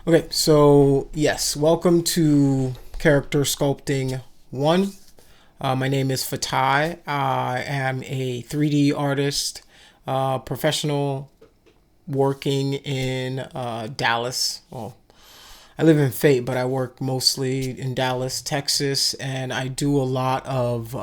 Okay, so yes, welcome to Character Sculpting 1. My name is Fatai. I am a 3D artist, professional working in Dallas. Well, I live in Fate, but I work mostly in Dallas, Texas, and I do a lot of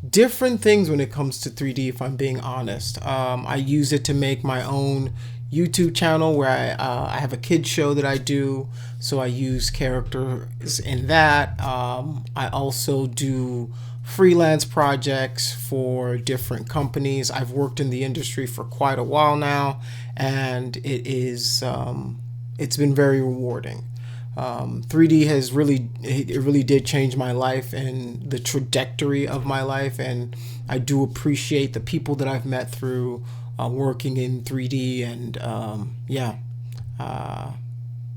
different things when it comes to 3D, if I'm being honest. I use it to make my own YouTube channel where I have a kid show that I do, so I use characters in that. I also do freelance projects for different companies. I've worked in the industry for quite a while now, and it's been very rewarding. 3D has really did change my life and the trajectory of my life, and I do appreciate the people that I've met through working in 3D. And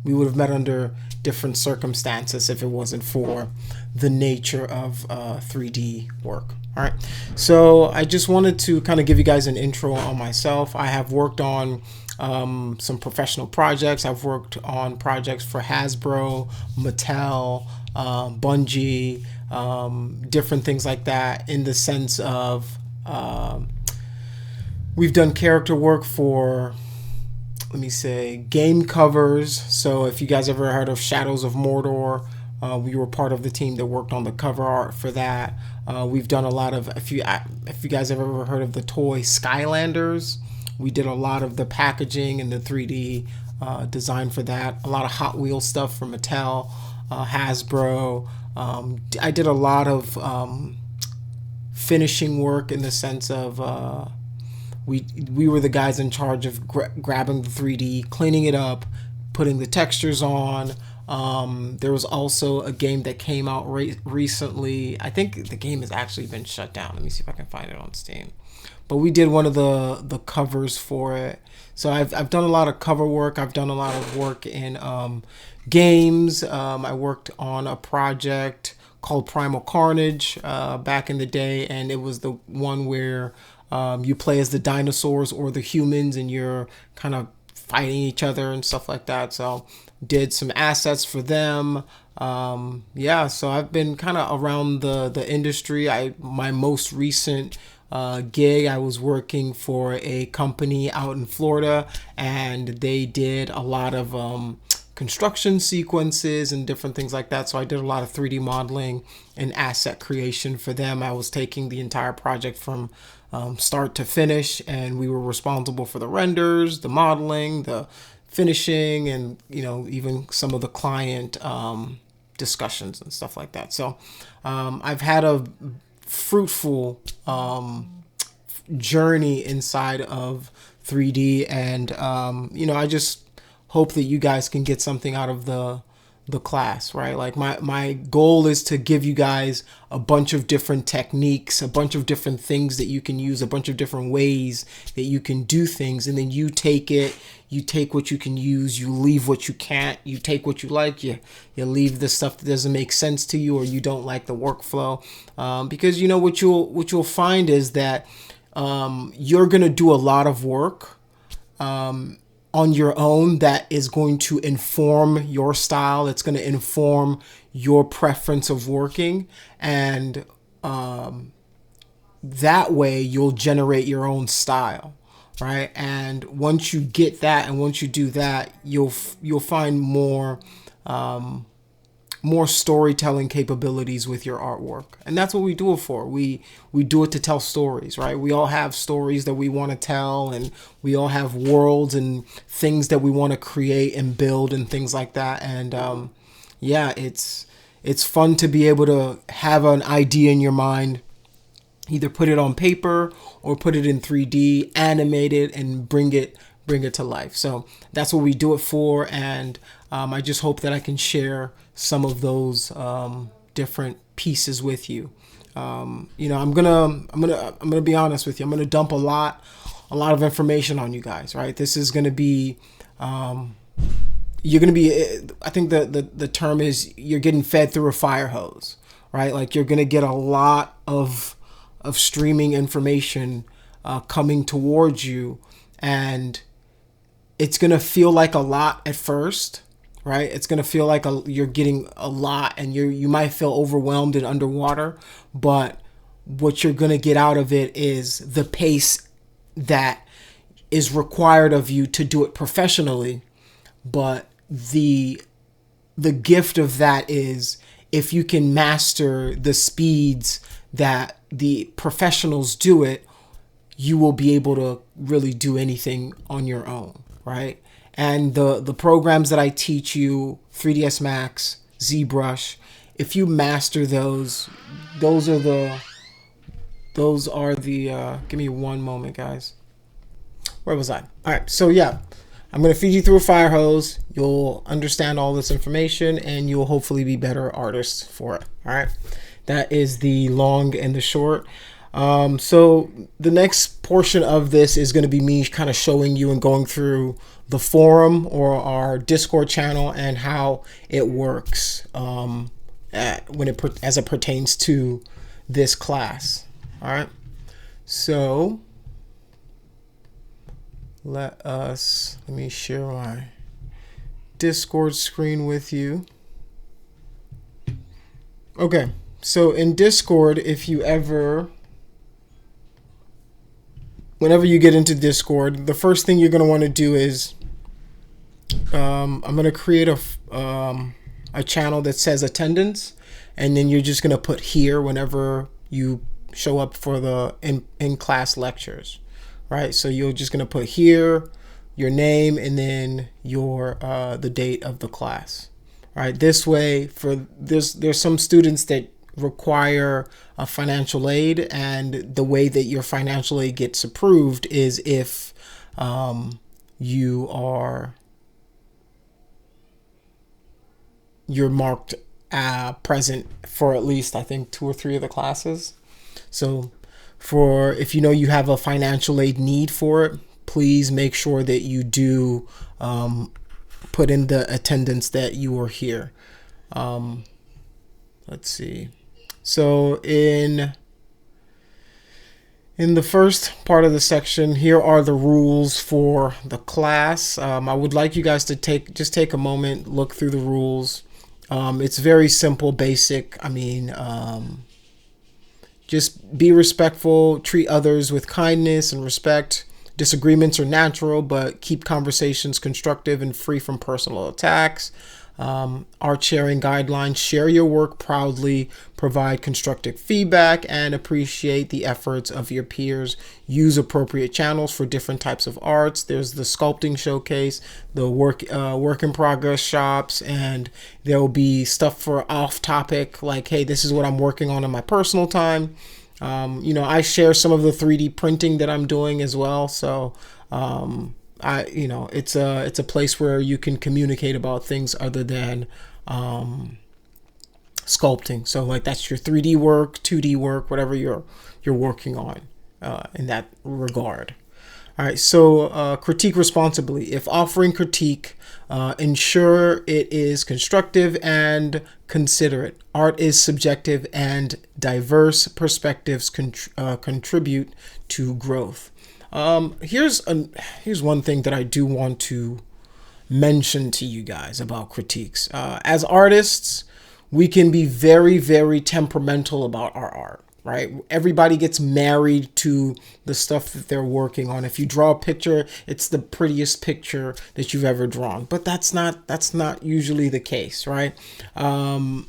we would have met under different circumstances if it wasn't for the nature of 3D work. All right, so I just wanted to kind of give you guys an intro on myself. I have worked on some professional projects. I've worked on projects for Hasbro, Mattel, Bungie, different things like that, in the sense of we've done character work for, let me say, game covers. So if you guys ever heard of Shadows of Mordor, we were part of the team that worked on the cover art for that. We've done a lot of, if you guys have ever heard of the toy Skylanders, we did a lot of the packaging and the 3D design for that. A lot of Hot Wheels stuff from Mattel, Hasbro. I did a lot of finishing work, in the sense of we were the guys in charge of grabbing the 3D, cleaning it up, putting the textures on. There was also a game that came out recently. I think the game has actually been shut down. Let me see if I can find it on Steam. But we did one of the covers for it. So I've done a lot of cover work. I've done a lot of work in games. I worked on a project called Primal Carnage back in the day, and it was the one where you play as the dinosaurs or the humans, and you're kind of fighting each other and stuff like that. So did some assets for them. So I've been kind of around the industry. My most recent gig, I was working for a company out in Florida, and they did a lot of construction sequences and different things like that. So I did a lot of 3D modeling and asset creation for them. I was taking the entire project from start to finish, and we were responsible for the renders, the modeling, the finishing, and even some of the client discussions and stuff like that. So I've had a fruitful journey inside of 3D, and I just hope that you guys can get something out of the class, right? Like my goal is to give you guys a bunch of different techniques, a bunch of different things that you can use, a bunch of different ways that you can do things, and then you take what you can use, you leave what you can't, you take what you like, you leave the stuff that doesn't make sense to you, or you don't like the workflow, because what you'll find is that you're gonna do a lot of work on your own that is going to inform your style. It's going to inform your preference of working, and that way you'll generate your own style, right? And once you get that, and once you do that, you'll find more storytelling capabilities with your artwork. And that's what we do it for. We do it to tell stories, right? We all have stories that we want to tell, and we all have worlds and things that we want to create and build and things like that. And it's fun to be able to have an idea in your mind, either put it on paper or put it in 3D, animate it, and bring it to life. So that's what we do it for, and I just hope that I can share some of those different pieces with you. I'm gonna be honest with you. I'm gonna dump a lot of information on you guys, right? This is gonna be you're gonna be. I think the term is you're getting fed through a fire hose, right? Like you're gonna get a lot of streaming information coming towards you, and it's going to feel like a lot at first, right? It's going to feel like you're getting a lot, and you might feel overwhelmed and underwater, but what you're going to get out of it is the pace that is required of you to do it professionally. But the gift of that is, if you can master the speeds that the professionals do it, you will be able to really do anything on your own, right? And the programs that I teach you, 3ds Max, ZBrush, if you master those are the give me one moment, guys. Where was I? All right, so yeah, I'm going to feed you through a fire hose. You'll understand all this information, and you'll hopefully be better artists for it. All right, that is the long and the short. So the next portion of this is going to be me kind of showing you and going through the forum or our Discord channel and how it works as it pertains to this class. All right, so let me share my Discord screen with you. Okay, so in Discord, whenever you get into Discord, the first thing you're going to want to do is I'm going to create a channel that says attendance, and then you're just going to put here whenever you show up for the in-class lectures, right? So you're just going to put here your name and then your the date of the class. All right, this way, there's some students that require a financial aid, and the way that your financial aid gets approved is if you're marked present for at least, I think, 2 or 3 of the classes. So if you know you have a financial aid need for it, please make sure that you do put in the attendance that you are here. Let's see. So in the first part of the section, here are the rules for the class. I would like you guys to take a moment, look through the rules. It's very simple, basic. I mean, just be respectful, treat others with kindness and respect. Disagreements are natural, but keep conversations constructive and free from personal attacks. Art sharing guidelines: share your work proudly, provide constructive feedback, and appreciate the efforts of your peers. Use appropriate channels for different types of arts. There's the sculpting showcase, the work in progress shops, and there will be stuff for off topic, like, hey, this is what I'm working on in my personal time. I share some of the 3D printing that I'm doing as well. So, it's a place where you can communicate about things other than sculpting. So like, that's your 3D work, 2D work, whatever you're working on in that regard. All right, so critique responsibly. If offering critique, ensure it is constructive and considerate. Art is subjective, and diverse perspectives contribute to growth. Here's one thing that I do want to mention to you guys about critiques. As artists, we can be very, very temperamental about our art, right? Everybody gets married to the stuff that they're working on. If you draw a picture, it's the prettiest picture that you've ever drawn, but that's not usually the case, right? When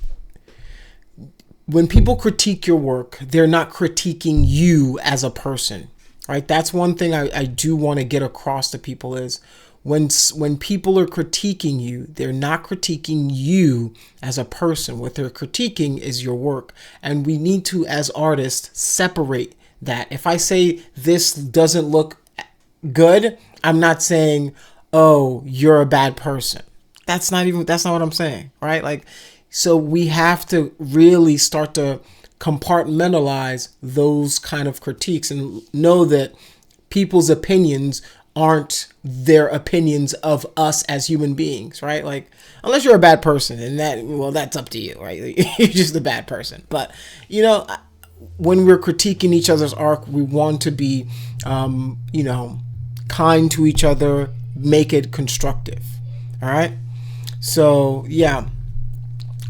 people critique your work, they're not critiquing you as a person. Right, that's one thing I do want to get across to people is when people are critiquing you, they're not critiquing you as a person. What they're critiquing is your work. And we need to, as artists, separate that. If I say this doesn't look good, I'm not saying, oh, you're a bad person. That's not what I'm saying, right? Like, so we have to really start to compartmentalize those kind of critiques and know that people's opinions aren't their opinions of us as human beings, right? Like, unless you're a bad person, and that's up to you, right? You're just a bad person. But when we're critiquing each other's art, we want to be kind to each other, make it constructive. All right. So yeah,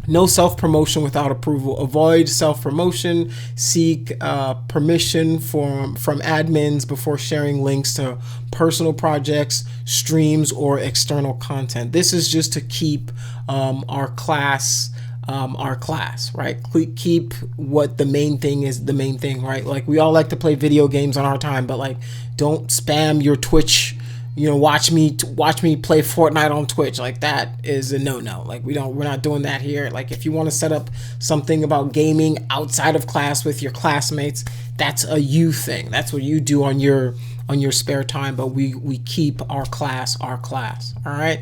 no self-promotion without approval. Avoid self-promotion. Seek permission from admins before sharing links to personal projects, streams, or external content. This is just to keep our class, right? Keep what the main thing is the main thing, right? Like, we all like to play video games on our time, but like, don't spam your Twitch. Watch me play Fortnite on Twitch. Like, that is a no-no. Like, we're not doing that here. Like, if you want to set up something about gaming outside of class with your classmates, that's a you thing. That's what you do on your spare time. But we keep our class. All right.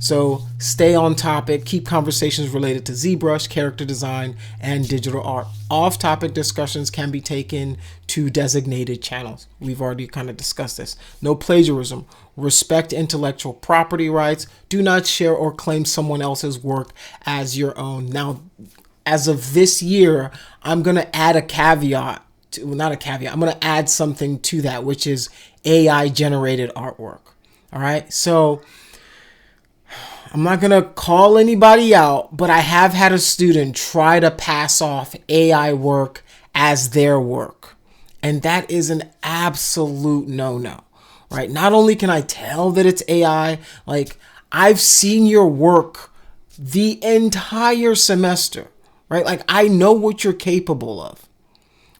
So stay on topic, keep conversations related to ZBrush, character design, and digital art. Off-topic discussions can be taken to designated channels. We've already kind of discussed this. No plagiarism. Respect intellectual property rights. Do not share or claim someone else's work as your own. Now, as of this year, I'm going to add a caveat. Not a caveat. I'm going to add something to that, which is AI-generated artwork. All right? So I'm not going to call anybody out, but I have had a student try to pass off AI work as their work. And that is an absolute no-no, right? Not only can I tell that it's AI, like, I've seen your work the entire semester, right? Like, I know what you're capable of,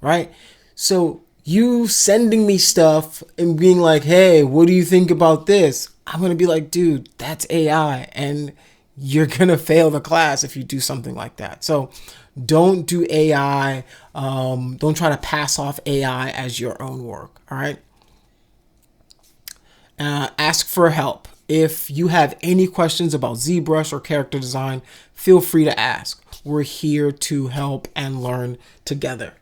right? So you sending me stuff and being like, hey, what do you think about this? I'm going to be like, dude, that's AI, and you're going to fail the class if you do something like that. So don't do AI. Don't try to pass off AI as your own work. All right. Ask for help. If you have any questions about ZBrush or character design, feel free to ask. We're here to help and learn together.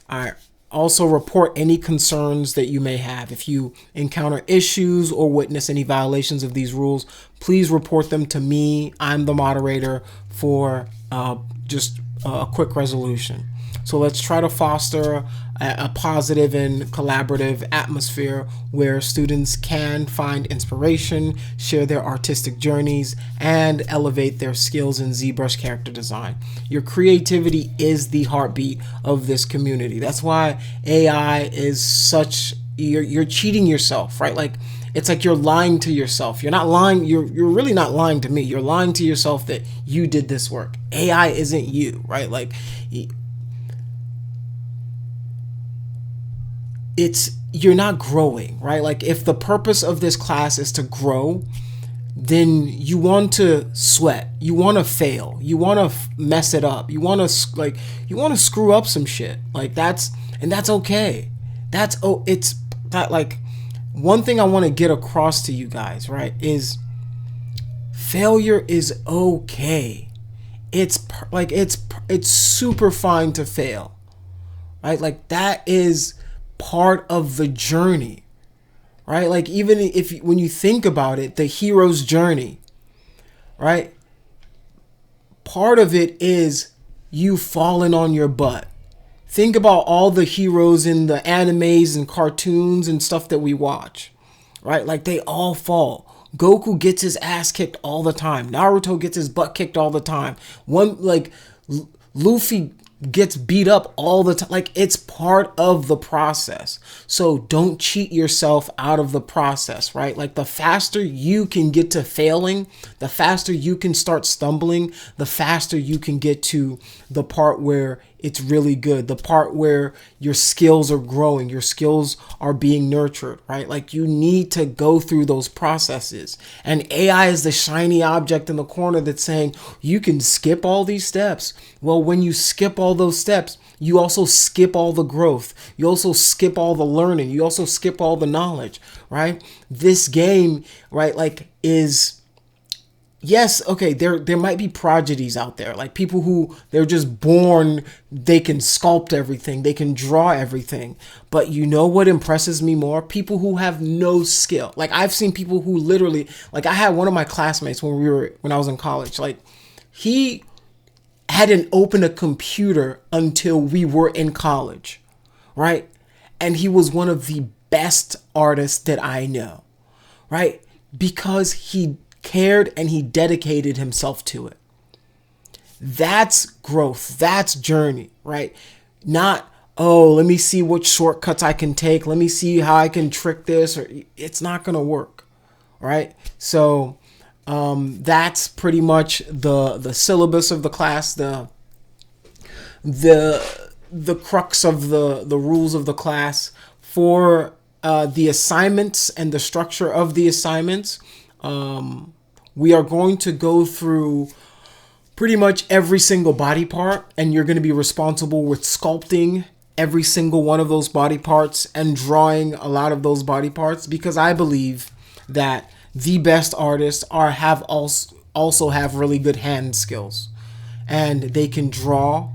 All right. Also, report any concerns that you may have. If you encounter issues or witness any violations of these rules, please report them to me. I'm the moderator for just a quick resolution. So let's try to foster a positive and collaborative atmosphere where students can find inspiration, share their artistic journeys, and elevate their skills in ZBrush character design. Your creativity is the heartbeat of this community. That's why AI is such, you're cheating yourself, right? Like, it's like you're lying to yourself. You're not lying. You're really not lying to me. You're lying to yourself that you did this work. AI isn't you, right? Like, you're not growing, right? Like, if the purpose of this class is to grow, then you want to sweat, you want to fail, you want to mess it up, you want to screw up some shit. Like, that's okay. It's that, like, one thing I want to get across to you guys, right, is failure is okay. It's super fine to fail, right? Like, that is part of the journey, right? Like, even if when you think about it, the hero's journey, right? Part of it is you falling on your butt. Think about all the heroes in the animes and cartoons and stuff that we watch, right? Like, they all fall. Goku gets his ass kicked all the time. Naruto gets his butt kicked all the time. Luffy gets beat up all the time. Like, it's part of the process. So don't cheat yourself out of the process, right? Like, the faster you can get to failing, the faster you can start stumbling, the faster you can get to the part where it's really good, the part where your skills are growing, your skills are being nurtured, right? Like, you need to go through those processes. And AI is the shiny object in the corner that's saying you can skip all these steps. Well, when you skip all those steps, you also skip all the growth. You also skip all the learning. You also skip all the knowledge, right? This game, right, like, is... Yes, okay, there might be prodigies out there, like people who they're just born, they can sculpt everything, they can draw everything. But you know what impresses me more? People who have no skill. Like, I've seen people who literally, like, I had one of my classmates when I was in college, like, he hadn't opened a computer until we were in college, right? And he was one of the best artists that I know, right? because he cared and he dedicated himself to it. That's growth. That's journey, right? Not, oh, let me see what shortcuts I can take. Let me see how I can trick this. Or it's not going to work, right? So that's pretty much the syllabus of the class, the crux of the rules of the class. For the assignments and the structure of the assignments, we are going to go through pretty much every single body part, and you're going to be responsible with sculpting every single one of those body parts and drawing a lot of those body parts, because I believe that the best artists have also have really good hand skills, and they can draw.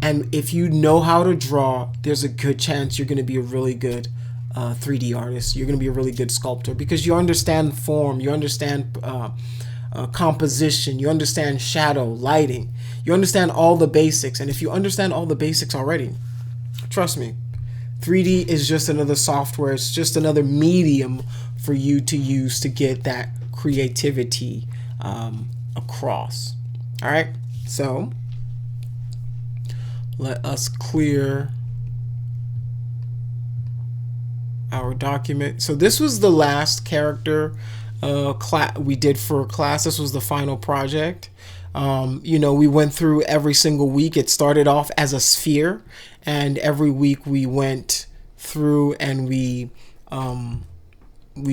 And if you know how to draw, there's a good chance you're going to be a really good 3D artist. You're going to be a really good sculptor because you understand form, you understand composition, you understand shadow, lighting, you understand all the basics. And if you understand all the basics already, trust me, 3D is just another software. It's just another medium for you to use to get that creativity across. All right, so let us clear our document. So this was the last character we did for class. This was the final project. We went through every single week. It started off as a sphere, and every week we went through and we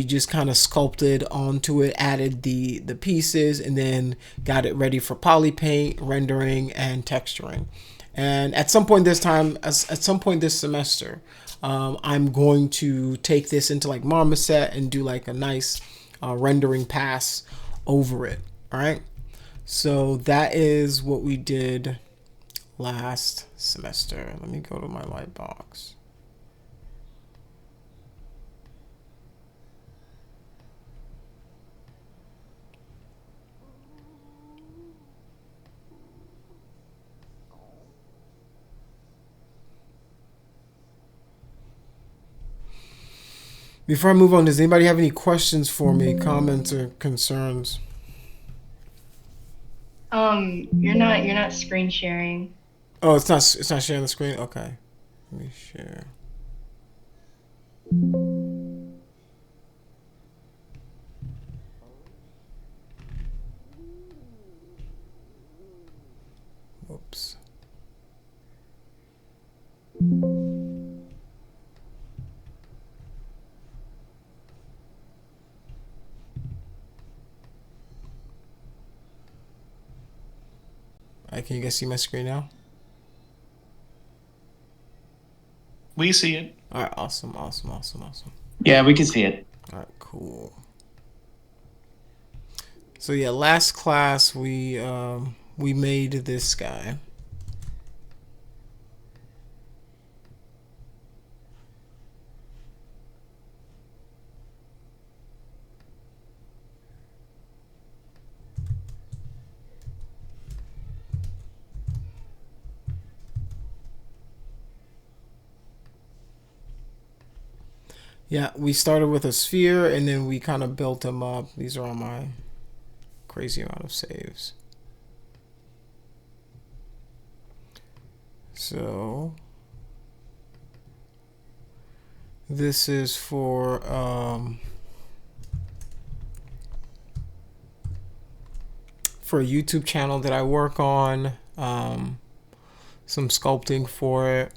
just kind of sculpted onto it, added the pieces, and then got it ready for poly paint, rendering, and texturing. And at some point this semester, I'm going to take this into like Marmoset and do like a nice rendering pass over it. All right. So that is what we did last semester. Let me go to my Lightbox. Before I move on, does anybody have any questions for me, comments or concerns? You're not screen sharing. Oh, it's not sharing the screen. Okay, let me share. Oops. Can you guys see my screen now? We see it. All right, awesome. Yeah, we can see it. All right, cool. So yeah, last class we made this guy. Yeah, we started with a sphere and then we kind of built them up. These are all my crazy amount of saves. So this is for a YouTube channel that I work on, some sculpting for it.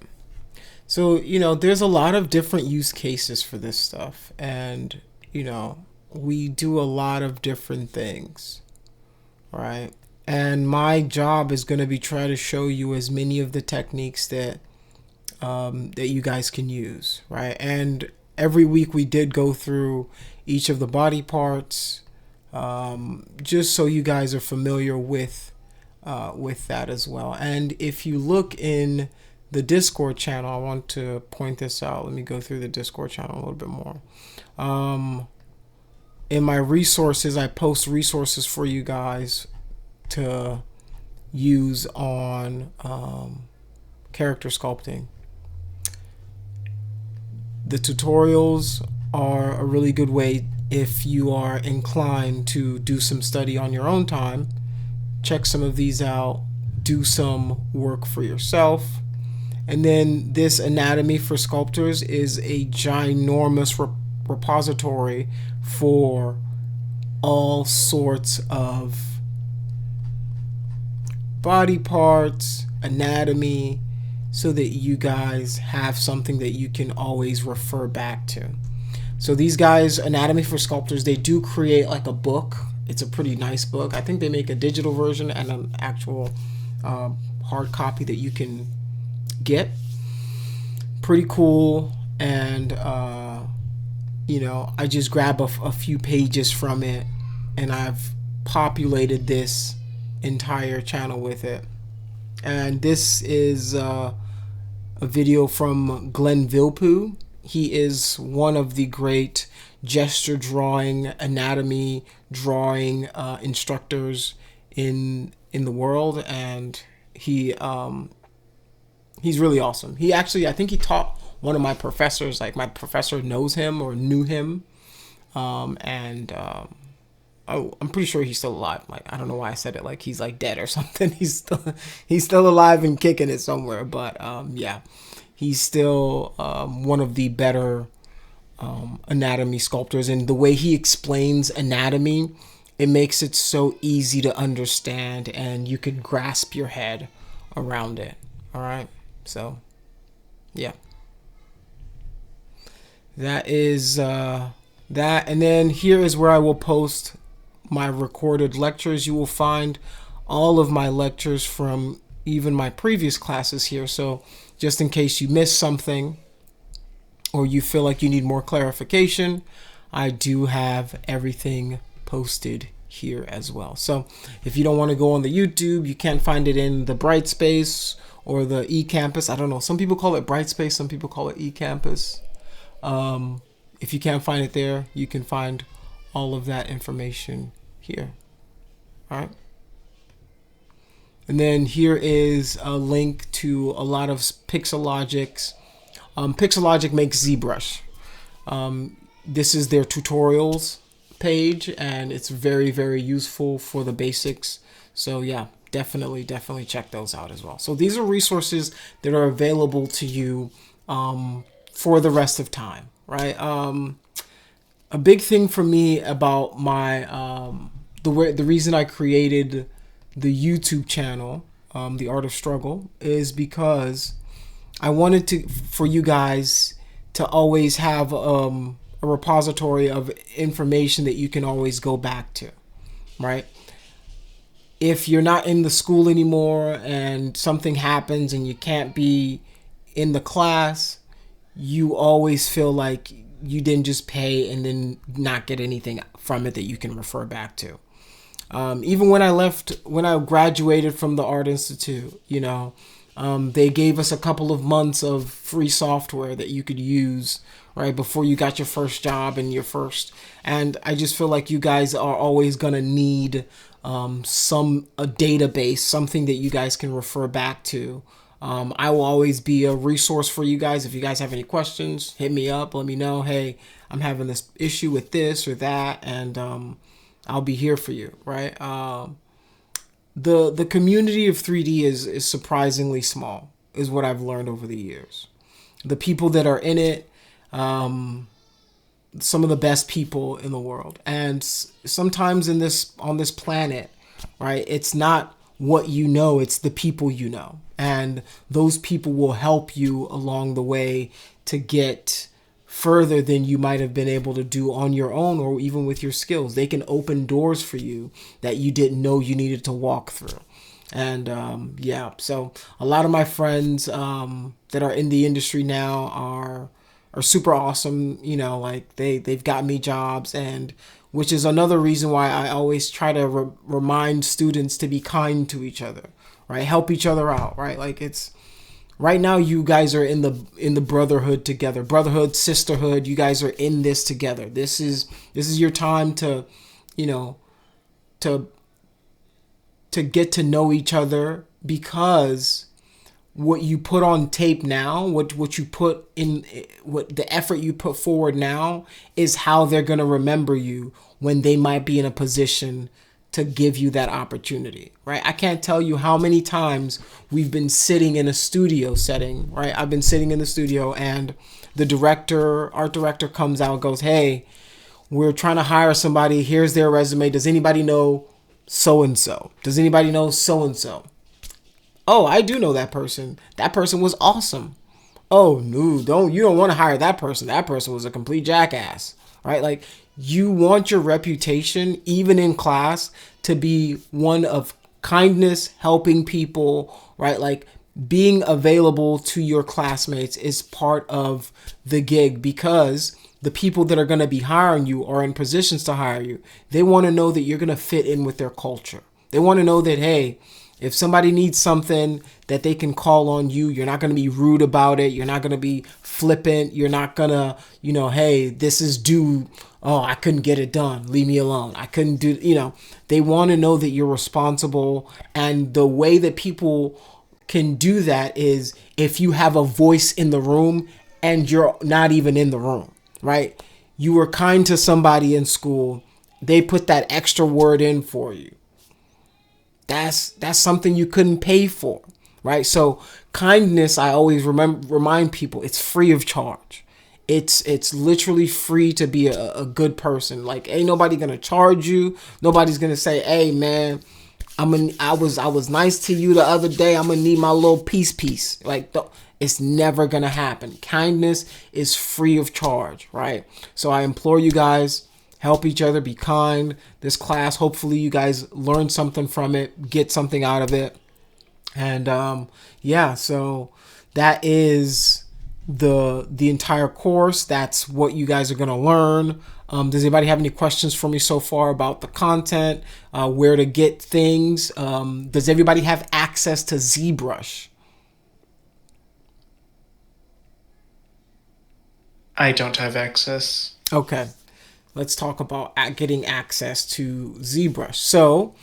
So, there's a lot of different use cases for this stuff, and, we do a lot of different things, right? And my job is going to be try to show you as many of the techniques that you guys can use, right? And every week we did go through each of the body parts, just so you guys are familiar with that as well. And if you look in the Discord channel, I want to point this out. Let me go through the Discord channel a little bit more. In my resources, I post resources for you guys to use on character sculpting. The tutorials are a really good way if you are inclined to do some study on your own time, check some of these out, do some work for yourself. And then this Anatomy for Sculptors is a ginormous repository for all sorts of body parts, anatomy, so that you guys have something that you can always refer back to. So these guys, Anatomy for Sculptors, they do create like a book. It's a pretty nice book. I think they make a digital version and an actual hard copy that you can get. Pretty cool. And I just grab a few pages from it, and I've populated this entire channel with it. And this is a video from Glenn Vilppu. He is one of the great gesture drawing, anatomy drawing instructors in the world, and he's really awesome. He actually, I think he taught one of my professors. Like, my professor knows him or knew him, I'm pretty sure he's still alive. Like, I don't know why I said it like he's like dead or something. He's still alive and kicking it somewhere. But yeah, he's still one of the better anatomy sculptors. And the way he explains anatomy, it makes it so easy to understand, and you can grasp your head around it. All right. So yeah, that is that. And then here is where I will post my recorded lectures. You will find all of my lectures from even my previous classes here. So just in case you missed something or you feel like you need more clarification, I do have everything posted here as well. So if you don't want to go on the YouTube, you can't find it in the Brightspace or the eCampus. I don't know. Some people call it Brightspace. Some people call it eCampus. If you can't find it there, you can find all of that information here. All right. And then here is a link to a lot of Pixelogics. Pixelogic makes ZBrush. This is their tutorials page, and it's very, very useful for the basics. So yeah, definitely check those out as well. So these are resources that are available to you for the rest of time, right? A big thing for me about my the reason I created the YouTube channel, The Art of Struggle, is because I wanted for you guys to always have a repository of information that you can always go back to, right? If you're not in the school anymore and something happens and you can't be in the class, you always feel like you didn't just pay and then not get anything from it that you can refer back to. Even when I graduated from the Art Institute, they gave us a couple of months of free software that you could use, right, before you got your first job and I just feel like you guys are always gonna need a database, something that you guys can refer back to. I will always be a resource for you guys. If you guys have any questions, hit me up, let me know, hey, I'm having this issue with this or that, and I'll be here for you, right? The community of 3D is surprisingly small, is what I've learned over the years. The people that are in it, some of the best people in the world. And sometimes on this planet, right, it's not what you know, it's the people you know. And those people will help you along the way to get further than you might have been able to do on your own, or even with your skills. They can open doors for you that you didn't know you needed to walk through. And yeah, so a lot of my friends that are in the industry now are super awesome. Like they've got me jobs, and which is another reason why I always try to remind students to be kind to each other, right? Help each other out, right? Like it's right now you guys are in the brotherhood together, brotherhood, sisterhood. You guys are in this together. This is your time to get to know each other, because what you put on tape now, what you put in, what the effort you put forward now is how they're going to remember you when they might be in a position to give you that opportunity, right? I can't tell you how many times we've been sitting in a studio setting, right? I've been sitting in the studio and the art director comes out and goes, hey, we're trying to hire somebody. Here's their resume. Does anybody know so-and-so? Does anybody know so-and-so? Oh, I do know that person. That person was awesome. Oh, no, you don't want to hire that person. That person was a complete jackass, right? Like, you want your reputation, even in class, to be one of kindness, helping people, right? Like, being available to your classmates is part of the gig, because the people that are going to be hiring you are in positions to hire you. They want to know that you're going to fit in with their culture. They want to know that, hey, if somebody needs something, that they can call on you. You're not going to be rude about it. You're not going to be flippant. You're not going to, hey, this is due. Oh, I couldn't get it done. Leave me alone. I couldn't do, they want to know that you're responsible. And the way that people can do that is if you have a voice in the room and you're not even in the room, right? You were kind to somebody in school. They put that extra word in for you. That's something you couldn't pay for, right? So kindness, I always remind people, it's free of charge. It's literally free to be a good person. Like, ain't nobody gonna charge you. Nobody's gonna say, hey man, I was nice to you the other day. I'm gonna need my little piece. Like, it's never gonna happen. Kindness is free of charge, right? So I implore you guys, help each other, be kind. This class, hopefully you guys learn something from it, get something out of it. And so that is the entire course. That's what you guys are going to learn. Does anybody have any questions for me so far about the content, where to get things? Does everybody have access to ZBrush? I don't have access. Okay. Let's talk about getting access to ZBrush. So,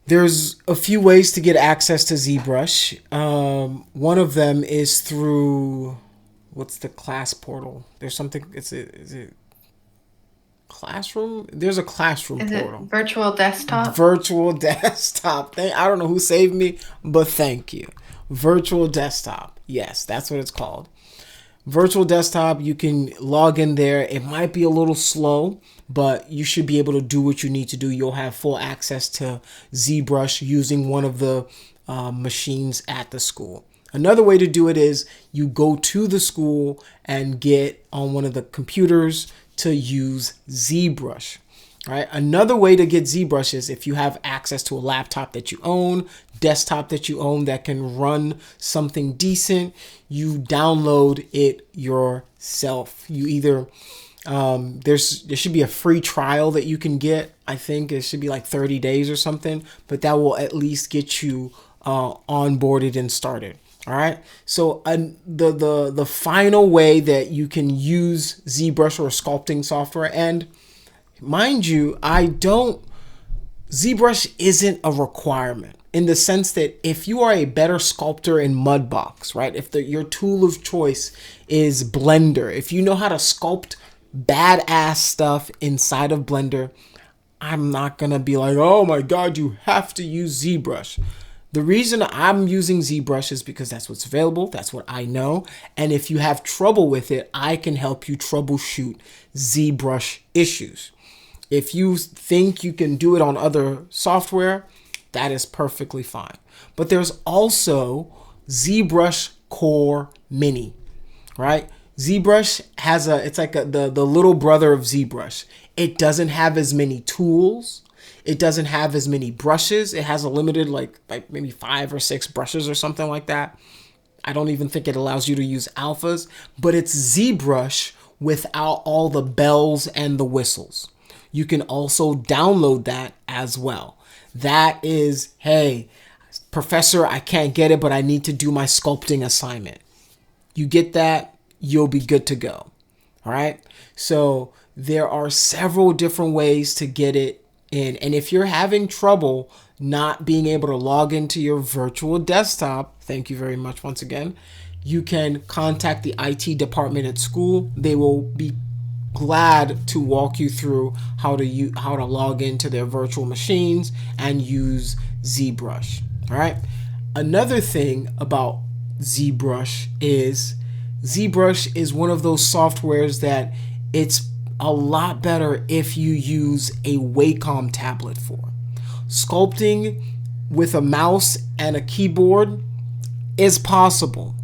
there's a few ways to get access to ZBrush. One of them is through, what's the class portal? There's something, is it Classroom? There's a Classroom portal. Is it Virtual Desktop? Virtual Desktop. I don't know who saved me, but thank you. Virtual Desktop. Yes, that's what it's called. Virtual Desktop, you can log in there. It might be a little slow, but you should be able to do what you need to do. You'll have full access to ZBrush using one of the machines at the school. Another way to do it is you go to the school and get on one of the computers to use ZBrush. Right. Another way to get ZBrush is if you have access to a laptop that you own, desktop that you own that can run something decent, you download it yourself. You either there should be a free trial that you can get. I think it should be like 30 days or something, but that will at least get you onboarded and started. All right. So the final way that you can use ZBrush or sculpting software, and mind you, ZBrush isn't a requirement in the sense that if you are a better sculptor in Mudbox, right? If your tool of choice is Blender, if you know how to sculpt badass stuff inside of Blender, I'm not going to be like, oh my God, you have to use ZBrush. The reason I'm using ZBrush is because that's what's available. That's what I know. And if you have trouble with it, I can help you troubleshoot ZBrush issues. If you think you can do it on other software, that is perfectly fine. But there's also ZBrush Core Mini, right? ZBrush has it's like the little brother of ZBrush. It doesn't have as many tools. It doesn't have as many brushes. It has a limited like maybe 5 or 6 brushes or something like that. I don't even think it allows you to use alphas, but it's ZBrush without all the bells and the whistles. You can also download that as well. That is, hey, professor, I can't get it, but I need to do my sculpting assignment. You get that, you'll be good to go. All right. So there are several different ways to get it in. And if you're having trouble not being able to log into your virtual desktop, thank you very much once again, you can contact the IT department at school. They will be glad to walk you through how to log into their virtual machines and use ZBrush. All right. Another thing about ZBrush is one of those softwares that it's a lot better if you use a Wacom tablet for. Sculpting with a mouse and a keyboard is possible.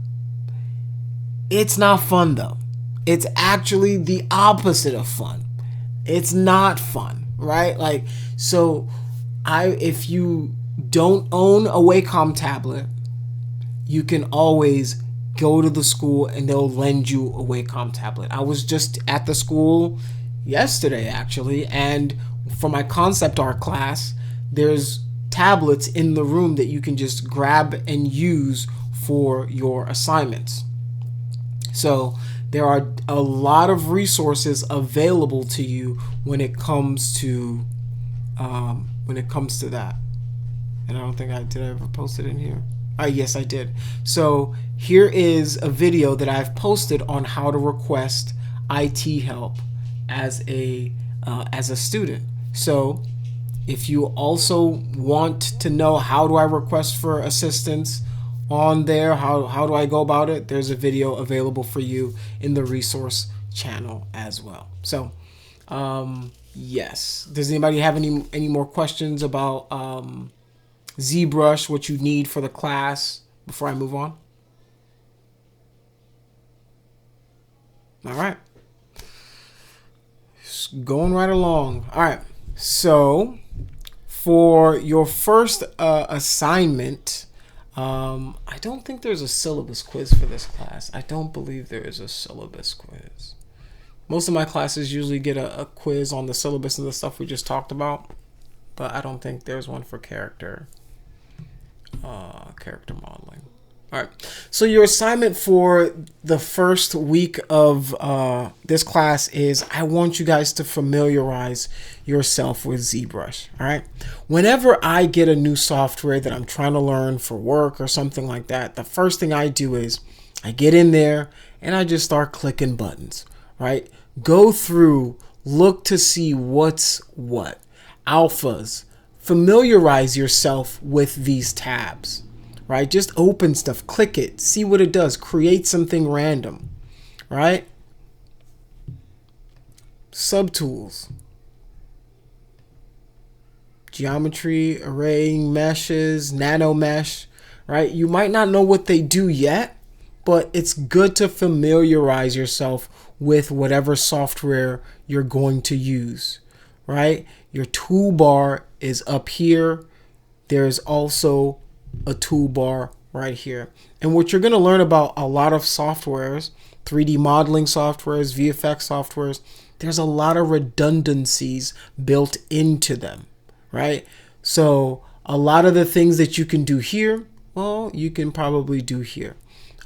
It's not fun though. It's actually the opposite of fun. It's not fun, right? Like, so if you don't own a Wacom tablet, you can always go to the school and they'll lend you a Wacom tablet. I was just at the school yesterday actually, and for my concept art class, there's tablets in the room that you can just grab and use for your assignments. So there are a lot of resources available to you when it comes to that. And I don't think I ever post it in here. Yes, I did. So here is a video that I've posted on how to request IT help as a student. So if you also want to know how do I request for assistance on there, how do I go about it, there's a video available for you in the resource channel as well. So yes, does anybody have any more questions about ZBrush, what you need for the class, before I move on? All right, just going right along. All right, so for your first assignment, I don't think there's a syllabus quiz for this class. I don't believe there is a syllabus quiz. Most of my classes usually get a quiz on the syllabus and the stuff we just talked about, but I don't think there's one for character modeling. All right, so your assignment for the first week of this class is I want you guys to familiarize yourself with ZBrush. All right, whenever I get a new software that I'm trying to learn for work or something like that, the first thing I do is I get in there and I just start clicking buttons, right? Go through, look to see what's what, alphas, familiarize yourself with these tabs, right? Just open stuff, click it, see what it does, create something random, right? Subtools, geometry, arraying meshes, nano mesh, right? You might not know what they do yet, but it's good to familiarize yourself with whatever software you're going to use, right? Your toolbar is up here. There's also a toolbar right here. And what you're going to learn about a lot of softwares, 3D modeling softwares, VFX softwares, there's a lot of redundancies built into them, right? So a lot of the things that you can do here, well, you can probably do here.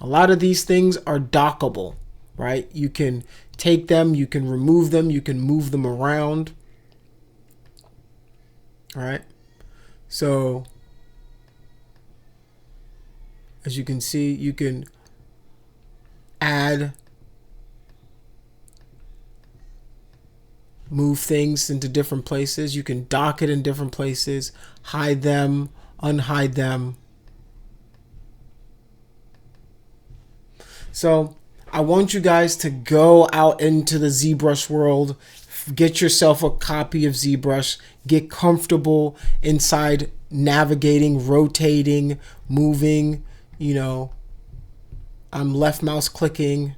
A lot of these things are dockable, right? You can take them, you can remove them, you can move them around. All right. So as you can see, you can add, move things into different places. You can dock it in different places, hide them, unhide them. So I want you guys to go out into the ZBrush world, get yourself a copy of ZBrush, get comfortable inside navigating, rotating, moving, I'm left mouse clicking,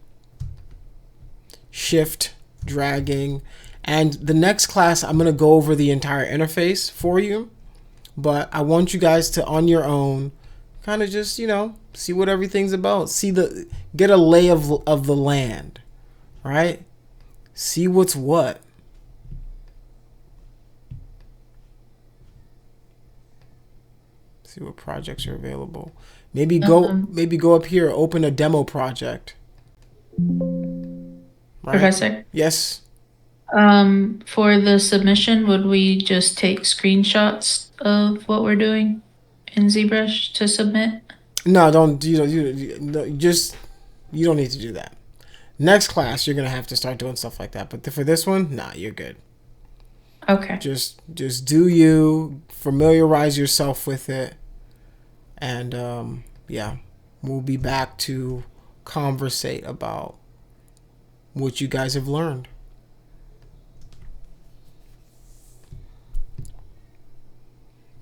shift, dragging. And the next class, I'm going to go over the entire interface for you, but I want you guys to, on your own, kind of just, see what everything's about. Get a lay of the land, right? See what's what. See what projects are available. Maybe go up here, open a demo project. Right? Professor? Yes. For the submission, would we just take screenshots of what we're doing in ZBrush to submit? No, don't you don't need to do that. Next class, you're gonna have to start doing stuff like that. But for this one, nah, you're good. Okay. Just do you familiarize yourself with it, and yeah, we'll be back to conversate about what you guys have learned.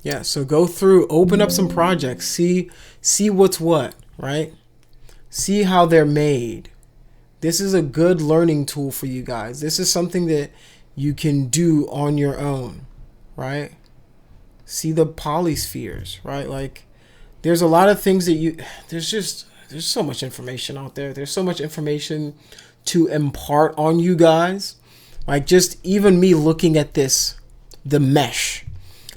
Yeah, so go through, open up some projects, see what's what, right? See how they're made. This is a good learning tool for you guys. This is something that you can do on your own, right? See the polyspheres, right? Like there's a lot of things that there's so much information out there. There's so much information to impart on you guys. Like just even me looking at this, the mesh.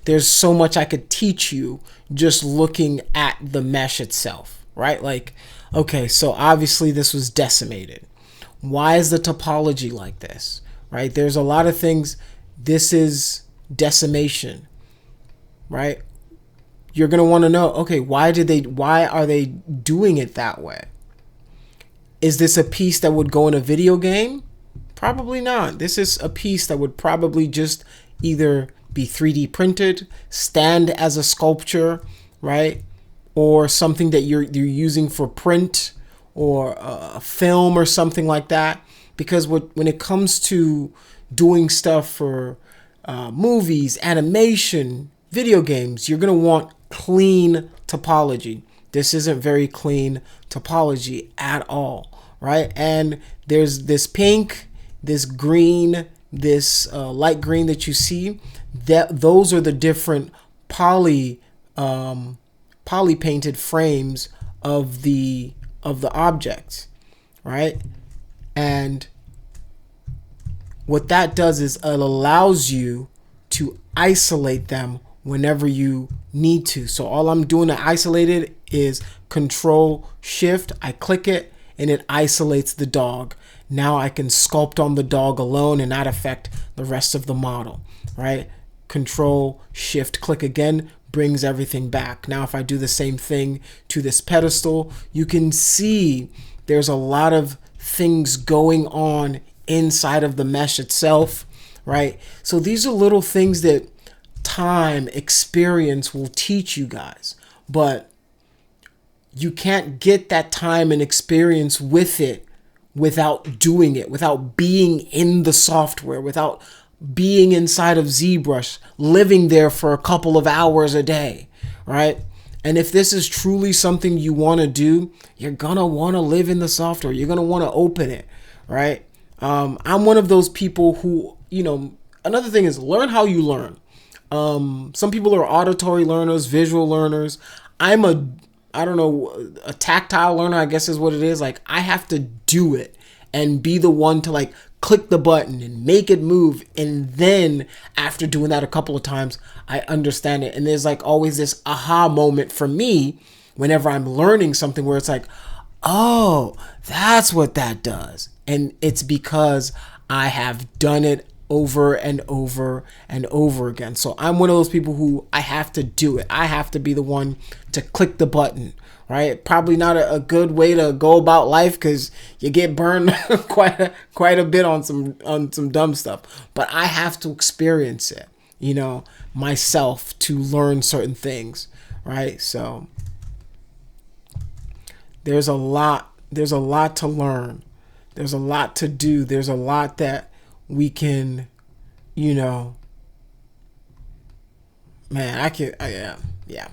There's so much I could teach you just looking at the mesh itself, right? Like, okay, so obviously this was decimated. Why is the topology like this, right? There's a lot of things. This is decimation, right? You're going to want to know, okay, why are they doing it that way? Is this a piece that would go in a video game? Probably not. This is a piece that would probably just either be 3D printed, stand as a sculpture, right? Or something that you're using for print or a film or something like that. Because when it comes to doing stuff for movies, animation, video games, you're going to want clean topology. This isn't very clean topology at all, right? And there's this pink, this green, this light green that you see. Those are the different poly painted frames of the object, right? And what that does is it allows you to isolate them whenever you need to. So all I'm doing to isolate it is Control Shift. I click it and it isolates the dog. Now I can sculpt on the dog alone and not affect the rest of the model, right? Control Shift click again brings everything back. Now if I do the same thing to this pedestal, you can see there's a lot of things going on inside of the mesh itself, right? So these are little things that time, experience will teach you guys, but you can't get that time and experience with it without doing it, without being in the software, without being inside of ZBrush, living there for a couple of hours a day, right? And if this is truly something you want to do, you're going to want to live in the software. You're going to want to open it, right? I'm one of those people who, another thing is learn how you learn. Some people are auditory learners, visual learners. I'm I don't know, a tactile learner, I guess is what it is. Like I have to do it and be the one to like click the button and make it move. And then after doing that a couple of times, I understand it. And there's like always this aha moment for me whenever I'm learning something where it's like, oh, that's what that does. And it's because I have done it over and over and over again. So I'm one of those people who I have to do it. I have to be the one to click the button, right? Probably not a good way to go about life because you get burned quite a bit on some dumb stuff. But I have to experience it, myself to learn certain things, right? So there's a lot to learn. There's a lot to do. There's a lot that we can, man, yeah.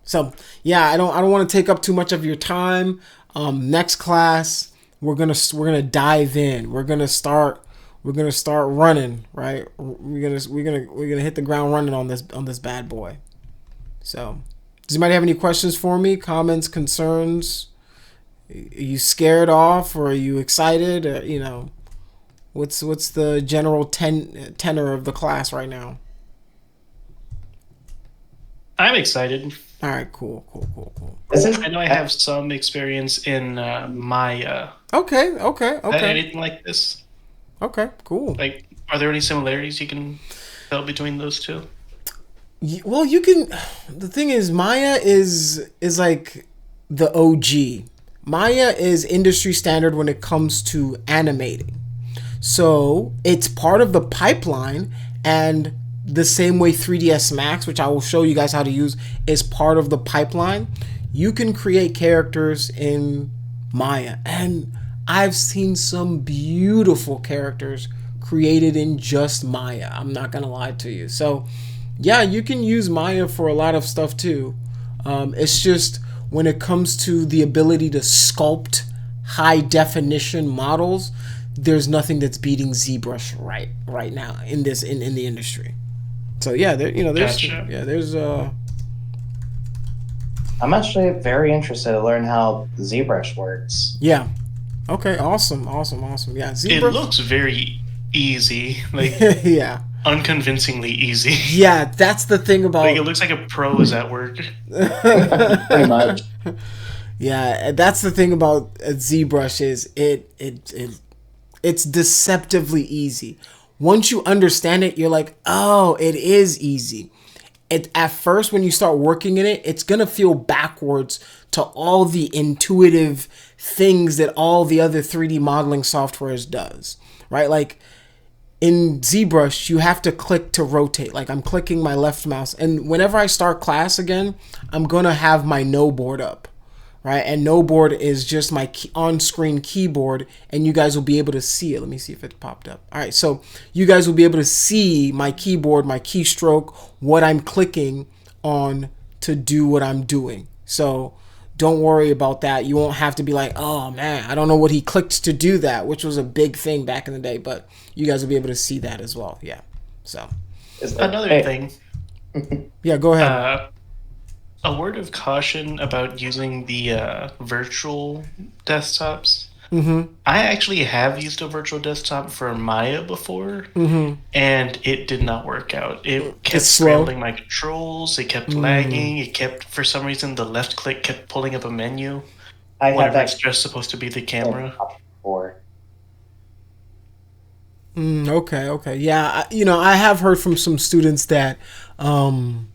So yeah, I don't want to take up too much of your time. Next class, we're gonna dive in. We're gonna start running, right? We're gonna hit the ground running on this bad boy. So, does anybody have any questions for me? Comments, concerns? Are you scared off, or are you excited? What's the general tenor of the class right now? I'm excited. All right, cool. I know I have some experience in Maya. Okay. Anything like this? Okay, cool. Like, are there any similarities you can tell between those two? Well, you can. The thing is, Maya is like the OG. Maya is industry standard when it comes to animating. So it's part of the pipeline, and the same way 3ds Max, which I will show you guys how to use, is part of the pipeline. You can create characters in Maya, and I've seen some beautiful characters created in just Maya. I'm not gonna lie to you. So yeah, you can use Maya for a lot of stuff too. It's just when it comes to the ability to sculpt high definition models, there's nothing that's beating ZBrush right now in this in the industry. So yeah, Gotcha. there's I'm actually very interested to learn how ZBrush works. yeah. Okay, awesome. Yeah, It ZBrush. looks very easy, like Yeah. unconvincingly easy. Yeah, that's the thing about Like, it looks like a pro is at work. Pretty much. Yeah, that's the thing about ZBrush is it's deceptively easy. Once you understand it, you're like, oh, it is easy. At first, when you start working in it, it's gonna feel backwards to all the intuitive things that all the other 3D modeling softwares does, right? Like in ZBrush, you have to click to rotate. Like I'm clicking my left mouse, and whenever I start class again, I'm gonna have my no board up, right? And no board is just my on-screen keyboard, and you guys will be able to see it. Let me see if it popped up. All right, so you guys will be able to see my keyboard, my keystroke, what I'm clicking on to do what I'm doing. So don't worry about that. You won't have to be like, oh man, I don't know what he clicked to do that, which was a big thing back in the day, but you guys will be able to see that as well. Yeah. So Another thing, yeah, go ahead. a word of caution about using the virtual desktops. I actually have used a virtual desktop for Maya before, and it did not work out. It kept It's slow. scrambling my controls, it kept lagging, it kept, for some reason, the left click kept pulling up a menu I had whenever that it's just supposed to be the camera. before. Okay. Yeah, I have heard from some students that the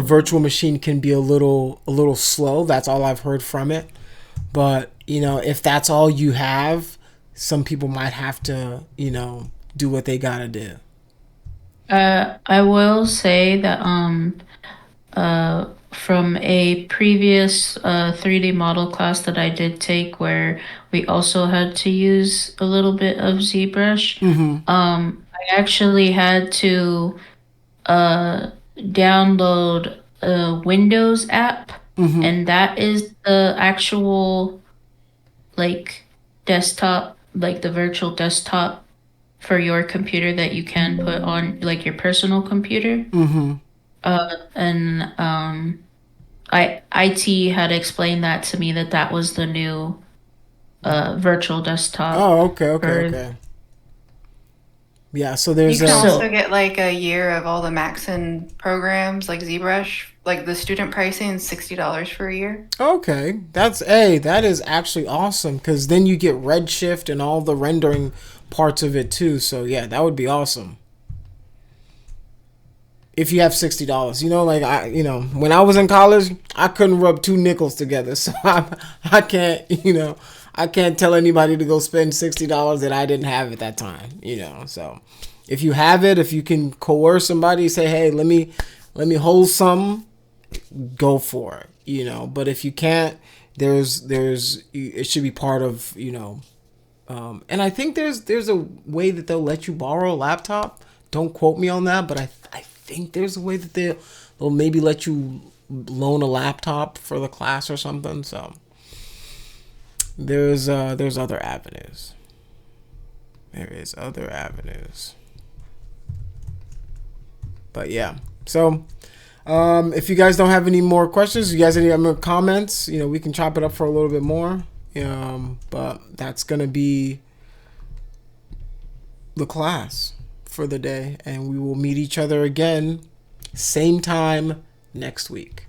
virtual machine can be a little slow. That's all I've heard from it. But, if that's all you have, some people might have to, do what they got to do. I will say that from a previous 3D model class that I did take where we also had to use a little bit of ZBrush, I actually had to download a Windows app, and that is the actual like desktop, like the virtual desktop for your computer that you can put on like your personal computer. And IT had explained that to me that was the new virtual desktop. Oh, okay. for- Yeah, so You there's can So- also get like a year of all the Maxon programs like ZBrush. Like the student pricing is $60 for a year. okay. That is actually awesome because then you get Redshift and all the rendering parts of it too. So yeah, that would be awesome. If you have $60, when I was in college, I couldn't rub two nickels together, so I can't, I can't tell anybody to go spend $60 that I didn't have at that time, So if you have it, if you can coerce somebody, say, hey, let me hold some, go for it, But if you can't, it should be part of, and I think there's a way that they'll let you borrow a laptop. Don't quote me on that, but I think there's a way that they'll maybe let you loan a laptop for the class or something. So there's other avenues. There is other avenues. But yeah, so if you guys don't have any more questions, you guys have any other comments, we can chop it up for a little bit more. But that's gonna be the class for the day, and we will meet each other again same time next week,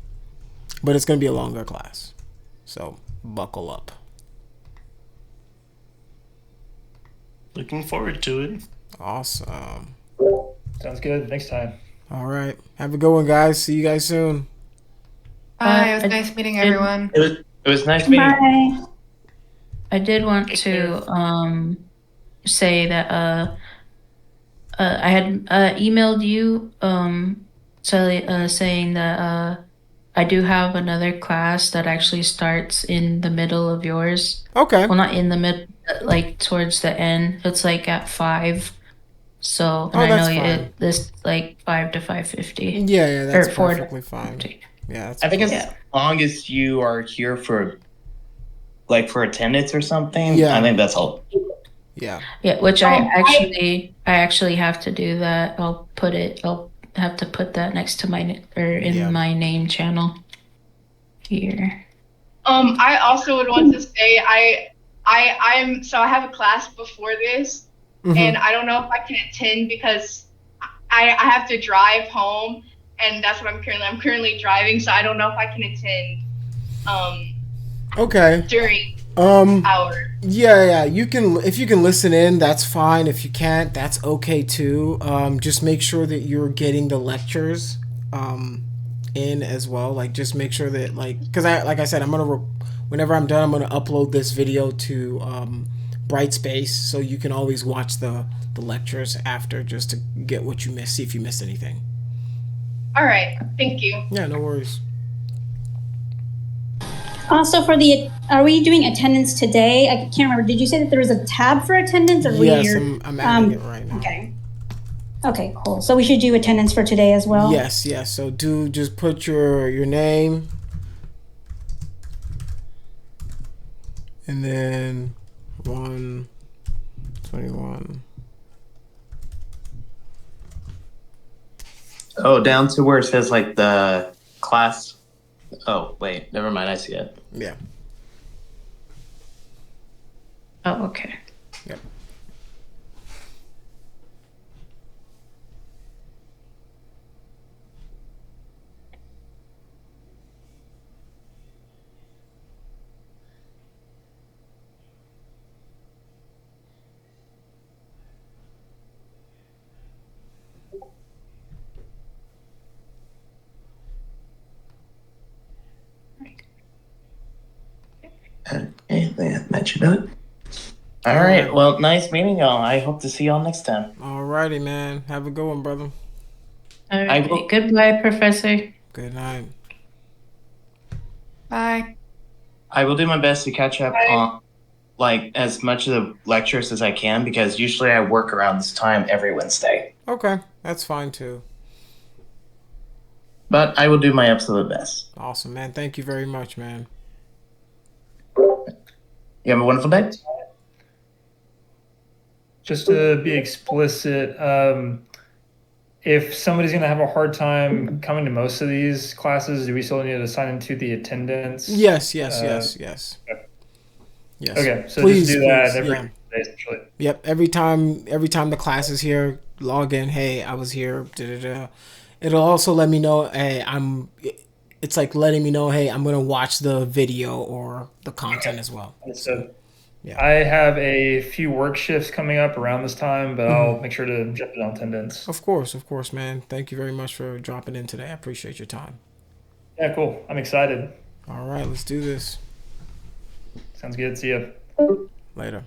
but it's gonna be a longer class, so buckle up. Looking forward to it. Awesome. Sounds good. Thanks, Ty. All right. Have a good one, guys. See you guys soon. Bye. It was I nice meeting did- everyone. It was nice meeting you. Bye. I did want Take care. to say that I had emailed you saying that I do have another class that actually starts in the middle of yours. Okay. Well, not in the mid, but like towards the end. It's like at 5. So, and Oh, I know that's fine. this like 5 to 5:50 Yeah, that's or 4 to perfectly fine. 5:50. Yeah, that's I think as Yeah. long as you are here for attendance or something, Yeah. I think that's all. yeah. Yeah, which Oh, I actually have to do that. I'll have to put that next to my in Yeah. my name channel here. I also would want to say I'm so I have a class before this, Mhm. and I don't know if I can attend because I have to drive home, and that's what I'm currently driving, so I don't know if I can attend Okay. during Um. hours. Yeah. You can if you can listen in, that's fine. If you can't, that's okay too. Just make sure that you're getting the lectures, in as well. Like, just make sure that because like I said, whenever I'm done, I'm gonna upload this video to Brightspace, so you can always watch the lectures after, just to get what you missed. See if you missed anything. All right, thank you. Yeah, no worries. Also, are we doing attendance today? I can't remember. Did you say that there was a tab for attendance? Or Yes, I'm adding it right now. Okay. Okay, cool. So we should do attendance for today as well? Yes. So just put your name, and then 121. Oh, down to where it says like the class. Oh, wait, never mind. I see it. Yeah. Oh, okay. Yep. Okay, that matched up. All right. Well, nice meeting y'all. I hope to see y'all next time. Alrighty, man. Have a good one, brother. All right. Goodbye, Professor. Good night. Bye. I will do my best to catch up Bye. on like as much of the lectures as I can because usually I work around this time every Wednesday. Okay, that's fine too. But I will do my absolute best. Awesome, man. Thank you very much, man. You have a wonderful day. Just to be explicit, if somebody's going to have a hard time coming to most of these classes, do we still need to sign into the attendance? Yes. Okay. Yes. Okay, so Please, just do that please, every yeah. day, essentially. Yep. Every time the class is here, log in. Hey, I was here. Da-da-da. It'll also let me know. Hey, It's like letting me know. Hey, I'm gonna watch the video or the content as well. So Yeah. I have a few work shifts coming up around this time, but I'll make sure to jump in on attendance. Of course, man. Thank you very much for dropping in today. I appreciate your time. Yeah, cool. I'm excited. All right, let's do this. Sounds good. See ya. Later.